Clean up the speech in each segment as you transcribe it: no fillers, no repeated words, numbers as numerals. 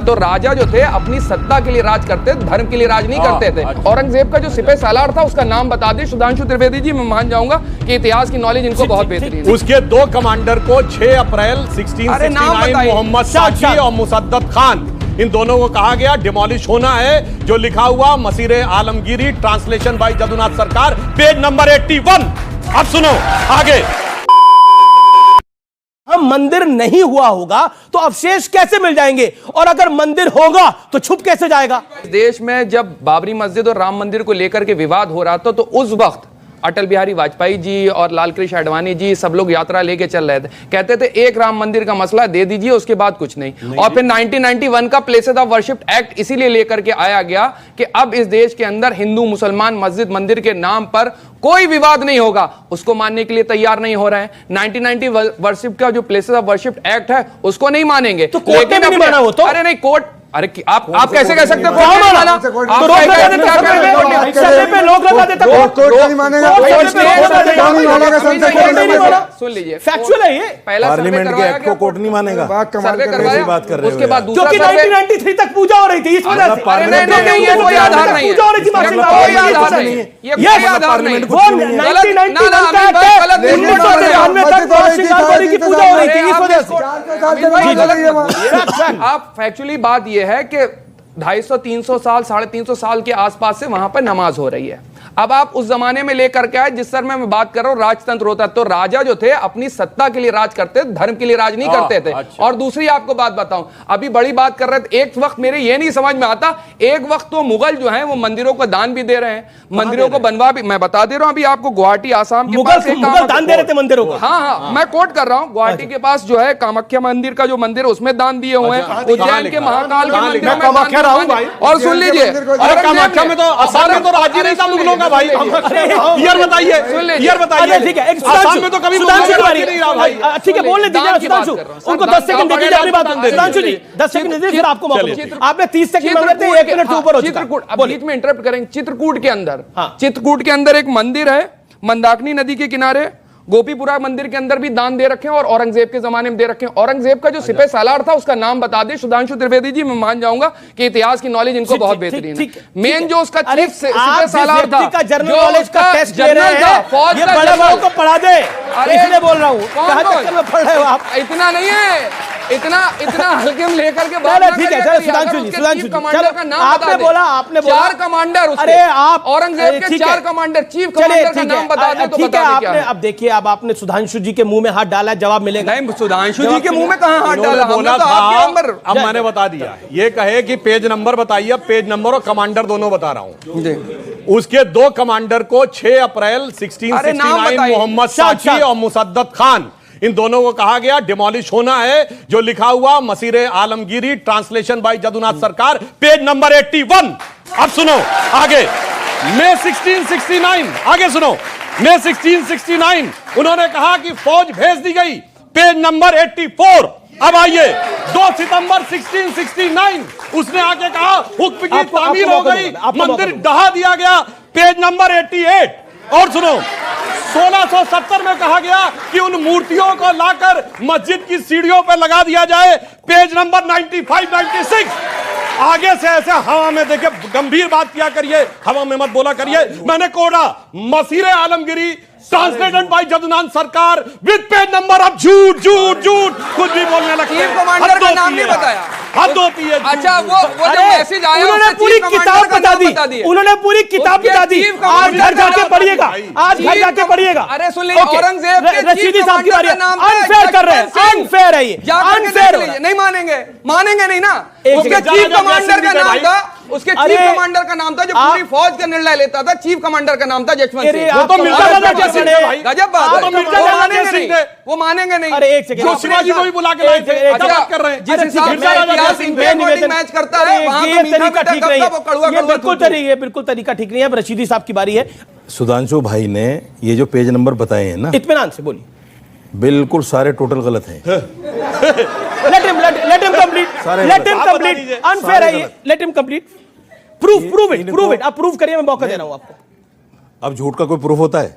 तो राजा जो थे अपनी सत्ता के लिए राज करते, धर्म के लिए राज नहीं करते थे। औरंगजेब का जो सिपह सालार था उसका नाम बता दे सुधांशु त्रिवेदी जी, मैं मान जाऊंगा कि इतिहास की नॉलेज इनको बहुत बेहतरीन है। उसके दो कमांडर को 6 अप्रैल 1669 मोहम्मद साकी और मुसद्दत खान, इन दोनों को कहा गया डिमोलिश होना है। जो लिखा हुआ मसीरे आलमगीरी, ट्रांसलेशन बाय जदुनाथ सरकार, पेज नंबर 81। अब सुनो आगे। हम मंदिर नहीं हुआ होगा तो अवशेष कैसे मिल जाएंगे, और अगर मंदिर होगा तो छुप कैसे जाएगा? देश में जब बाबरी मस्जिद और राम मंदिर को लेकर के विवाद हो रहा था तो उस वक्त अटल बिहारी वाजपेयी जी और लाल कृष्ण आडवाणी जी सब लोग यात्रा लेके चल रहे थे, कहते थे एक राम मंदिर का मसला दे दीजिए, उसके बाद कुछ नहीं। और फिर 1991 का प्लेसेस ऑफ वर्शिप एक्ट इसीलिए लेकर के आया गया कि अब इस देश के अंदर हिंदू मुसलमान मस्जिद मंदिर के नाम पर कोई विवाद नहीं होगा। उसको मानने के लिए तैयार नहीं हो रहे हैं। 1990 वर्शिप का जो प्लेसेस ऑफ वर्शिप एक्ट है उसको नहीं मानेंगे। तो कोर्ट ने नहीं माना वो तो? अरे नहीं, कोर्ट, अरे आप कैसे कह सकते हो? लोग लगा देते, सुन लीजिए, फैक्चुअल है ये। पहला पार्लियामेंट के एक्ट को कोर्ट नहीं मानेगा। सर्वे करवाया, बात कर रहे उसके बाद दूसरा क्योंकि 1993 तक पूजा हो रही थी इस वजह से। नहीं, ये कोई आधार नहीं है, पूजा हो रही थी, कोई आधार नहीं है, ये कोई आधार नहीं है। वो 1991 तक 1993 तक शिकारपुरी की पूजा हो रही थी इस वजह से। आप फैक्चुअली बात यह है कि 250-300 साल 350 साल के आसपास से वहां पर नमाज हो रही है। अब आप उस जमाने में लेकर के आए जिस सर में मैं बात कर रहा हूं, राजतंत्र होता तो राजा जो थे अपनी सत्ता के लिए राज करते, धर्म के लिए राज नहीं करते थे। और दूसरी आपको बात बताऊं, अभी बड़ी बात कर रहे थे, एक वक्त मेरे ये नहीं समझ में आता, एक वक्त तो मुगल जो हैं वो मंदिरों को दान भी दे रहे हैं, मंदिरों को बनवा भी, मैं बता दे रहा हूं अभी आपको, गुवाहाटी आसाम के पास मुगल दान दे रहे थे मंदिरों को। हाँ, मैं कोट कर रहा हूं, गुवाहाटी के पास जो है कामाख्या मंदिर का जो मंदिर है उसमें दान दिए हुए हैं, उज्जैन के महाकाल के मंदिर में। और सुन लीजिए, कामाख्या में तो असम में तो राज्य नहीं था मुगलों का भाई। यार बताइए, यार बताइए, ठीक है, असम में तो कभी सुधांशु मुगलों का राज्य नहीं रहा भाई। ठीक है, बोलने दीजिए सुधांशु, उनको 10 सेकंड दे दीजिए, अगली बात सुधांशु जी 10 सेकंड दे दीजिए, फिर आपको मौका दूंगा। आपने 30 सेकंड मांगे थे, 1 मिनट से ऊपर हो चुका। चित्रकूट, बीच में इंटरप्ट करेंगे। चित्रकूट के अंदर एक मंदिर है, मंदाकिनी नदी के किनारे, गोपीपुरा मंदिर के अंदर भी दान दे रखे हैं और औरंगजेब के जमाने में दे रखे हैं। औरंगजेब का जो सिपह सालार था उसका नाम बता दे सुधांशु त्रिवेदी जी, मैं मान जाऊंगा कि इतिहास की नॉलेज इनको बहुत बेहतरीन है। मेन जो उसका चीफ सिपह सालार था, जनरल नॉलेज का टेस्ट ले रहे हैं, फौज ये बड़े लोगों को पढ़ा दे, इसलिए बोल रहा हूं। कहां तक में पढ़ रहे हो आप? इतना नहीं है, इतना हल्के में लेकर के बात। ठीक है सुधांशु जी, कमांडर का नाम आपने बोला 4 कमांडर, अरे आप औरंगजेब के 4 कमांडर, चीफ कमांडर का नाम बता दे तो बता दे क्या है। अब देखिए, अब आपने सुधांशु जी के मुंह में हाथ डाला, जवाब मिलेगा। नहीं, सुधांशु जी के मुंह में कहां हाथ डाला, बोला था। अब मैंने बता दिया, ये कहे कि पेज नंबर बताइए, पेज नंबर और कमांडर दोनों बता रहा हूं। उसके 2 कमांडर को 6 अप्रैल 1669 मोहम्मद साकी और मुसद्दत खान, इन दोनों को कहा गया डिमोलिश होना है। जो लिखा हुआ मसीरे आलमगीरी, ट्रांसलेशन बाय जदुनाथ सरकार, पेज नंबर 81। अब सुनो आगे। मई 1669, आगे सुनो, मई 1669 उन्होंने कहा कि फौज भेज दी गई, पेज नंबर 84। अब आइए, 2 सितंबर 1669 उसने आके कहा हुक्म की तामील हो गई, मंदिर ढहा दिया गया, पेज नंबर 88। और सुनो, 1670 में कहा गया कि उन मूर्तियों को लाकर मस्जिद की सीढ़ियों पर लगा दिया जाए, पेज नंबर 95-96। आगे से ऐसे हवा में देखिए, गंभीर बात किया करिए, हवा में मत बोला करिए। मैंने कोड़ा मसीरे आलमगीरी, ट्रांसलेटेड बाय जदुनाथ सरकार, विद पेज नंबर। अब झूठ झूठ झूठ कुछ भी बोलने लगते हैं। चीफ कमांडर का नाम नहीं बताया, हद होती है। अच्छा, वो जो मैसेज आया उन्होंने पूरी किताब बता दी, उन्होंने पूरी किताब बता दी। आज घर जाके पढ़िएगा, आज घर जाके पढ़िएगा। अरे सुन लीजिए, औरंगजेब के रशीदी साहब की बारी है। अनफेयर कर रहे हैं, अनफेयर है ये, अनफेयर। नहीं मानेंगे नहीं ना। उसके चीफ कमांडर का नाम था, उसके चीफ कमांडर का नाम था जो पूरी फौज का निर्णय लेता था, चीफ कमांडर का नाम था जसवंत सिंह। वो तो मिर्जा गजब बात है, वो मानेंगे नहीं। अरे एक सेकंड, शिवाजी को भी बुला के लाए थे, बात कर रहे हैं। जिस हिसाब से मैच करता है वहां ये तरीका ठीक नहीं है, ये बिल्कुल तरीका ठीक नहीं है। रशीदी साहब की बारी है। सुधांशु भाई ने ये जो पेज नंबर बताए हैं ना, इत्मीनान से बोलिए, बिल्कुल सारे टोटल गलत हैं। let him complete। अनफेयर है ये, let him complete। prove it। आप प्रूव करिए, मैं मौका दे रहा हूं आपको। अब झूठ का कोई प्रूफ होता है?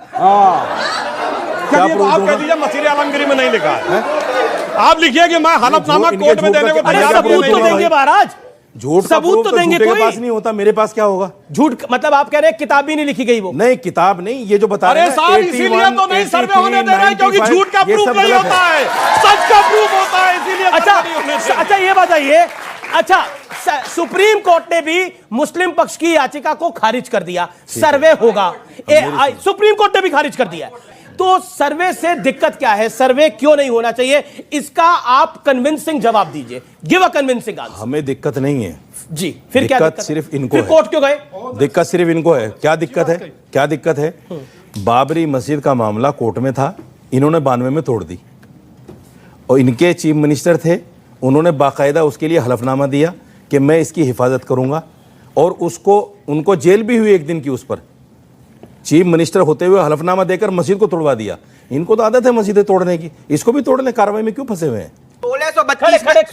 क्या प्रूफ? आप कह दीजिए मसीरे आलमगीरी में नहीं लिखा है। आप लिखिए कि मैं हलफनामा इनके कोर्ट में झूठ का देने को क्या- तैयार सबूत नहीं तो हूं। देंगे महाराज, झूठ का सबूत proof तो देंगे झूठे के कोई। पास नहीं होता, मेरे पास क्या होगा? झूठ मतलब आप कह रहे हैं किताब भी नहीं लिखी गई वो? नहीं, किताब नहीं, ये जो बता रहे अरे हैं साहब इसीलिए तो नहीं सर्वे होने दे रहे हैं क्योंकि झूठ का प्रूफ नहीं होता है, सच का प्रूफ होता है, इसीलिए अच्छा सर्वे नहीं होने दे रहे। अच्छा ये बताइए, अच्छा सुप्रीम कोर्ट ने भी मुस्लिम पक्ष की याचिका को खारिज कर दिया, सर्वे होगा, सुप्रीम कोर्ट ने भी खारिज कर दिया। तो सर्वे से दिक्कत क्या है, सर्वे क्यों नहीं होना चाहिए, इसका आप कन्विंसिंग जवाब दीजिए, गिव अ कन्विंसिंग आंसर। हमें दिक्कत नहीं है जी, फिर क्या दिक्कत दिक्कत सिर्फ इनको फिर है। कोर्ट क्यों गए? दिक्कत सिर्फ इनको है। क्या दिक्कत है? क्या दिक्कत है? बाबरी मस्जिद का मामला कोर्ट में था, इन्होंने 92 में तोड़ दी, और इनके चीफ मिनिस्टर थे, उन्होंने बाकायदा उसके लिए हलफनामा दिया कि मैं इसकी हिफाजत करूंगा, और उसको उनको जेल भी हुई एक दिन की उस पर। चीफ मिनिस्टर होते हुए हलफनामा देकर मस्जिद को तोड़वा दिया। इनको तो आदत है मस्जिदें तोड़ने की, इसको भी तोड़ लें, कार्रवाई में क्यों फंसे हुए हैं?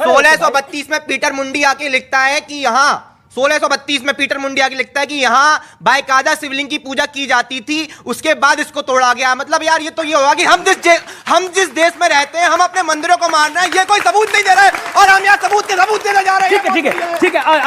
1632 में पीटर मुंडी आके लिखता है कि यहाँ 1632 में पीटर मुंडी आके लिखता है कि यहाँ बाकायदा शिवलिंग की पूजा की जाती थी, उसके बाद इसको तोड़ा गया। मतलब यार ये तो ये होगा कि हम जिस देश में रहते हैं हम अपने मंदिरों को मान रहे हैं, ये कोई सबूत नहीं दे रहे हैं और हम यहाँ सबूत के सबूत देने जा रहे हैं। ठीक है ठीक है ठीक है।